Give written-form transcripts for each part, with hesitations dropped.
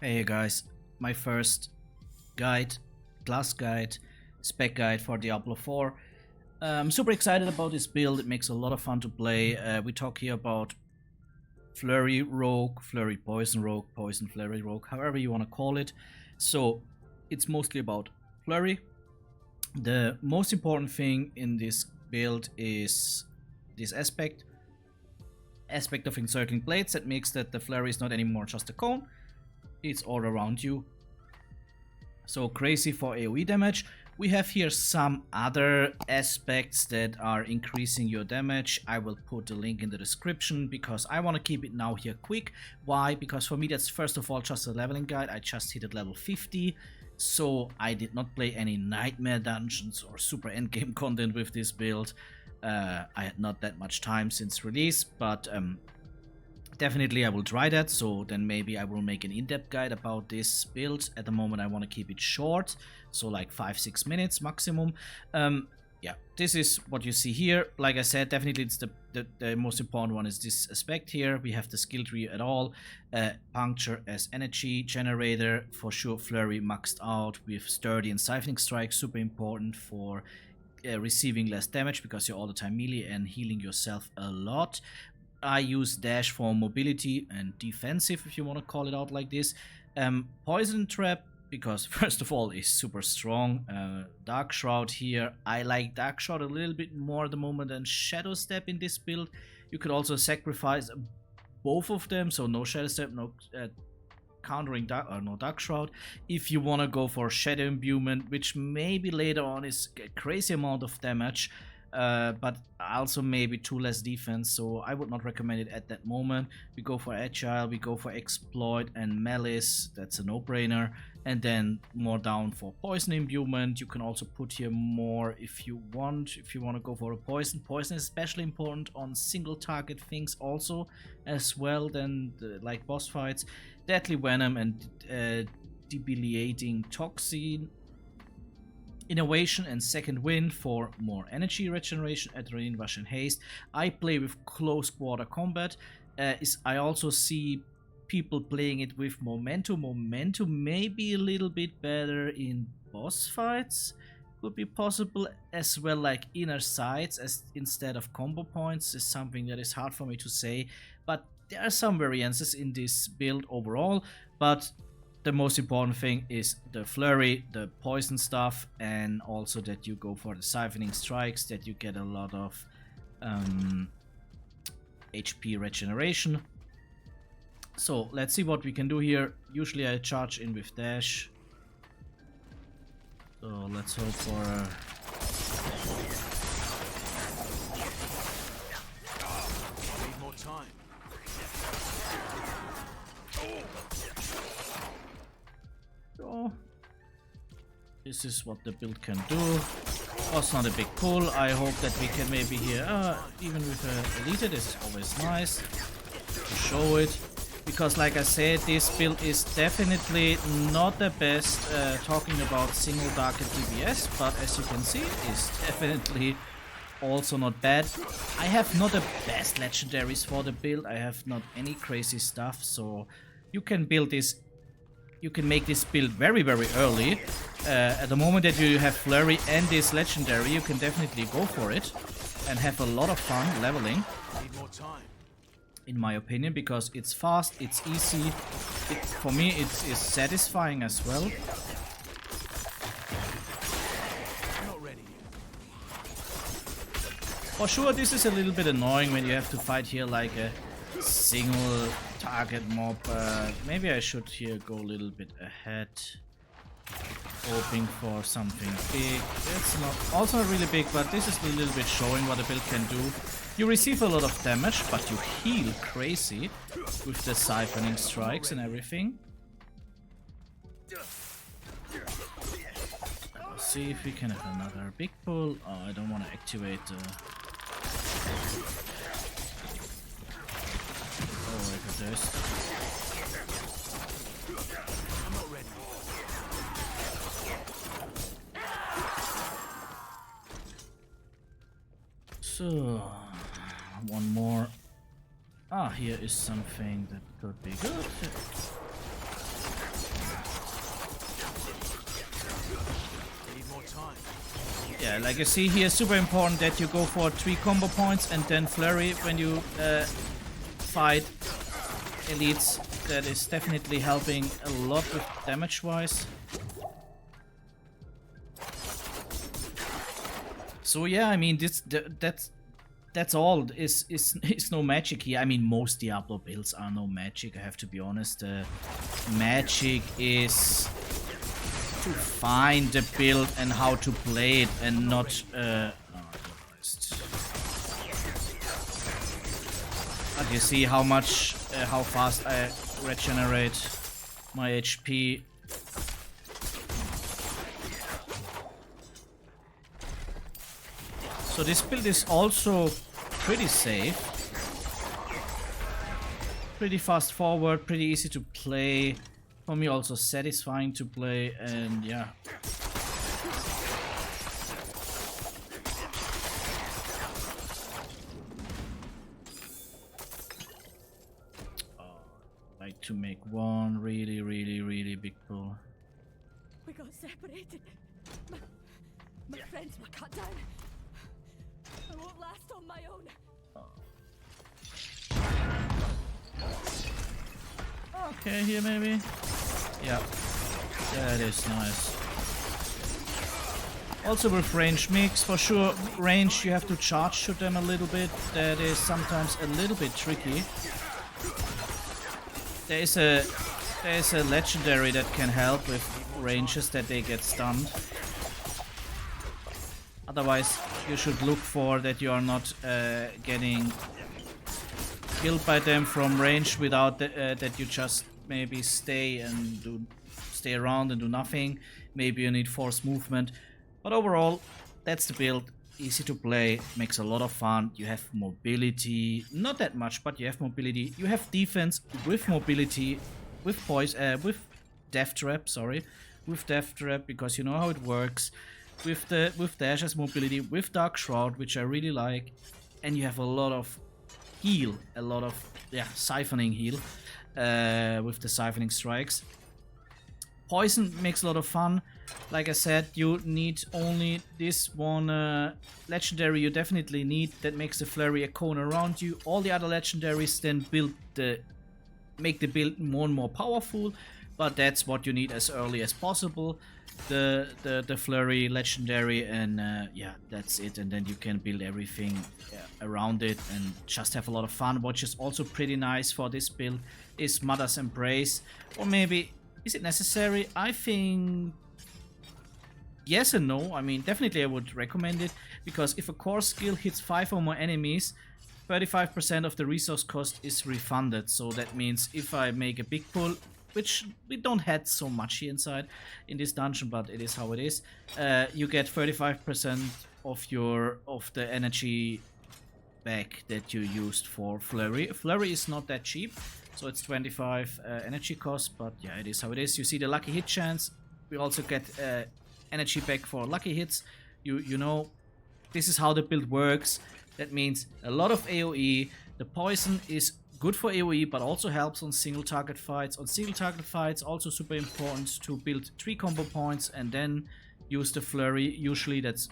Hey guys, my first guide, class guide, spec guide for Diablo 4. I'm super excited about this build. It makes a lot of fun to play. We talk here about Flurry Rogue, Flurry Poison Rogue, Poison Flurry Rogue, however you want to call it. So it's mostly about Flurry. The most important thing in this build is this aspect of encircling blades that makes that the Flurry is not anymore just a cone. It's all around you. So crazy for AoE damage. We have here some other aspects that are increasing your damage. I will put the link in the description because I want to keep it now here quick. Why? Because for me that's first of all just a leveling guide. I just hit at level 50. So I did not play any nightmare dungeons or super endgame content with this build. I had not that much time since release, but definitely I will try that, so then maybe I will make an in-depth guide about this build. At the moment I want to keep it short, so like 5-6 minutes maximum. Yeah, this is what you see here. Like I said, definitely it's the most important one is this aspect here. We have the skill tree at all. Puncture as energy generator, for sure Flurry maxed out with sturdy and siphoning strike, super important for receiving less damage because you're all the time melee and healing yourself a lot. I use dash for mobility and defensive, if you want to call it out like this. Poison trap, because first of all is super strong. Dark Shroud here. I like Dark Shroud a little bit more at the moment than Shadow Step in this build. You could also sacrifice both of them, so no Shadow Step, no countering Dark Shroud. If you want to go for Shadow Imbuement, which maybe later on is a crazy amount of damage, but also maybe 2 less defense, so I would not recommend it at that moment. We go for Agile, we go for Exploit and Malice, that's a no-brainer, and then more down for Poison Imbuement. You can also put here more if you want to go for a Poison. Poison is especially important on single target things also as well than like boss fights. Deadly Venom and Debilitating Toxin. Innovation and Second Wind for more energy regeneration, Adrenaline Rush and Haste. I play with close quarter combat. I also see people playing it with Momentum. Momentum may be a little bit better in boss fights. Could be possible as well, like inner sights as instead of combo points is something that is hard for me to say. But there are some variances in this build overall. But the most important thing is the Flurry, the poison stuff, and also that you go for the siphoning strikes, that you get a lot of HP regeneration. So let's see what we can do here. Usually I charge in with dash. So let's hope for Need more time. So this is what the build can do. Was not a big pull. I hope that we can maybe here, even with a elite, this is always nice to show it. Because like I said, this build is definitely not the best talking about single target DPS, but as you can see, it's definitely also not bad. I have not the best legendaries for the build. I have not any crazy stuff, so you can build this. You can make this build very early. At the moment that you have Flurry and this legendary, you can definitely go for it and have a lot of fun leveling. Need more time. In my opinion, because it's fast, it's easy. For me, it is satisfying as well. Not ready. For sure, this is a little bit annoying when you have to fight here like a single target mob. Maybe I should here go a little bit ahead, hoping for something big. It's not also not really big, but this is a little bit showing what a build can do. You receive a lot of damage, but you heal crazy with the siphoning strikes and everything. Let's see if we can have another big pull. Oh, I don't want to activate the... Oh, look at this. I'm not ready. So, one more. Ah, here is something that could be good. time. Yeah, like you see here, super important that you go for 3 combo points and then Flurry when you fight elites. That is definitely helping a lot with damage-wise. So yeah, I mean that's all. Is no magic here. I mean, most Diablo builds are no magic. I have to be honest. Magic is to find the build and how to play it, and not. But you see how much, how fast I regenerate my HP. So this build is also pretty safe, pretty fast forward, pretty easy to play. For me also satisfying to play, and yeah. I'd like to make one really big pull. We got separated. My friends were cut down. I won't last on my own. Okay, here maybe. Yeah, that is nice. Also with range mix, for sure. Range, you have to charge shoot them a little bit. That is sometimes a little bit tricky. There is a legendary that can help with ranges that they get stunned. Otherwise, you should look for that you are not getting killed by them from range without that you just maybe stay around and do nothing. Maybe you need force movement. But overall, that's the build. Easy to play, makes a lot of fun. You have mobility, not that much, but you have mobility. You have defense with mobility, with death trap, with death trap, because you know how it works. With dash as mobility, with dark shroud, which I really like, and you have a lot of heal, a lot of siphoning heal with the siphoning strikes. Poison makes a lot of fun. Like I said, you need only this one legendary you definitely need that makes the Flurry a cone around you. All the other legendaries then make the build more and more powerful, but that's what you need as early as possible. The Flurry legendary, and yeah, that's it, and then you can build everything around it and just have a lot of fun. What is also pretty nice for this build is Mother's Embrace, or maybe is it necessary? I think yes and no. I mean, definitely I would recommend it, because if a core skill hits 5 or more enemies, 35% of the resource cost is refunded. So that means if I make a big pull, which we don't had so much here inside in this dungeon, but it is how it is, you get 35% of the energy back that you used for Flurry. Flurry is not that cheap, so it's 25 energy cost, but yeah, it is how it is. You see the lucky hit chance. We also get energy back for lucky hits. You know, this is how the build works. That means a lot of AoE. The poison is good for AoE, but also helps on single target fights. On single target fights, also super important to build 3 combo points and then use the Flurry. Usually that's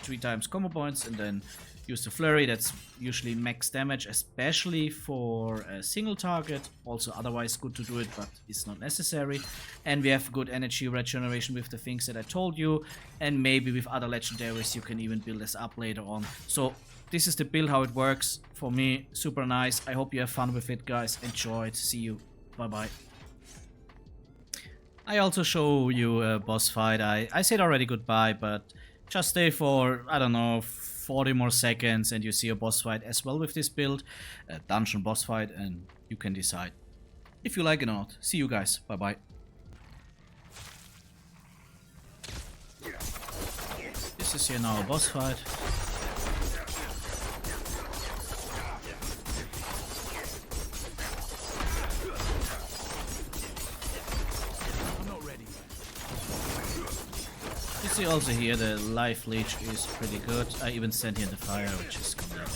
3 times combo points, and then use the Flurry. That's usually max damage, especially for a single target. Also otherwise good to do it, but it's not necessary. And we have good energy regeneration with the things that I told you, and maybe with other legendaries you can even build this up later on. So this is the build, how it works. For me, super nice. I hope you have fun with it, guys. Enjoy it. See you. Bye bye. I also show you a boss fight. I said already goodbye, but just stay for, I don't know, 40 more seconds and you see a boss fight as well with this build. A dungeon boss fight, and you can decide if you like it or not. See you guys. Bye bye. This is here now a boss fight. You see also here the life leech is pretty good. I even sent here the fire, which is coming out.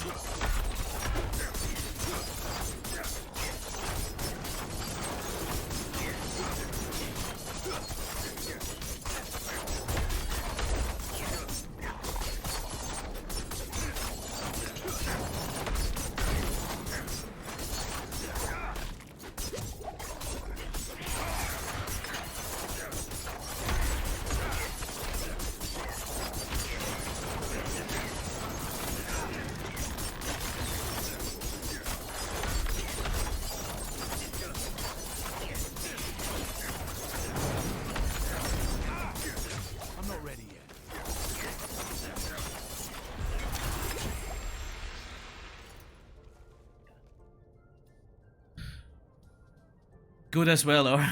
good as well, or